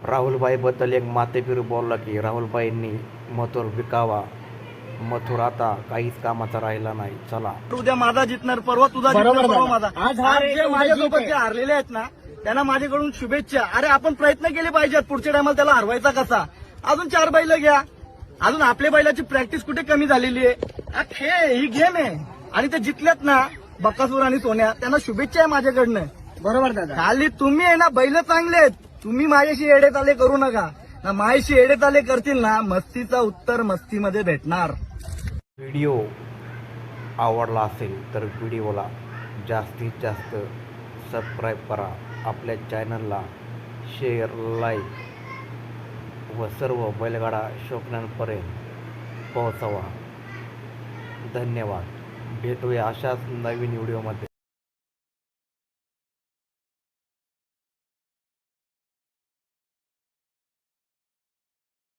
राहुलभाईबद्दल एक मातेपिरू बोलला की राहुलभाईंनी मथुर विकावा. मथुर आता काहीच कामाचा राहिला नाही. चला, उद्या माझा जितणार, परवा तुझा जितणार, परवा माझा. आज जे माझ्यासोबत जे हारलेले आहेत ना, त्यांना माझ्याकडून शुभेच्छा. अरे आपण प्रयत्न केले पाहिजेत पुढच्या टायमाला त्याला हरवायचा कसा. अजून 4 बैल घ्या. अजून आपल्या बैलाची प्रॅक्टिस कुठे कमी झालेली आहे. ही गेम आहे आणि ते जिंकल्यात ना बक्कासूर आणि सोन्या, त्यांना शुभेच्छा आहे माझ्याकडनं. बरोबर दादा. खाली तुम्ही आहे ना, बैल चांगले आहेत. तुम्ही माझ्याशी येडे ताले करू नका ना. माझ्याशी येडे ताले करतील ना, मस्तीचा उत्तर मस्तीमध्ये भेटणार. व्हिडिओ आवडला असेल तर व्हिडिओला जास्तीत जास्त सबस्क्राईब करा. आपल्या चॅनलला शेअर, लाईक व सर्व बैलगाडा शौकीनांपर्यंत पोहोचवा. धन्यवाद. भेटूया अशाच नवीन व्हिडिओमध्ये.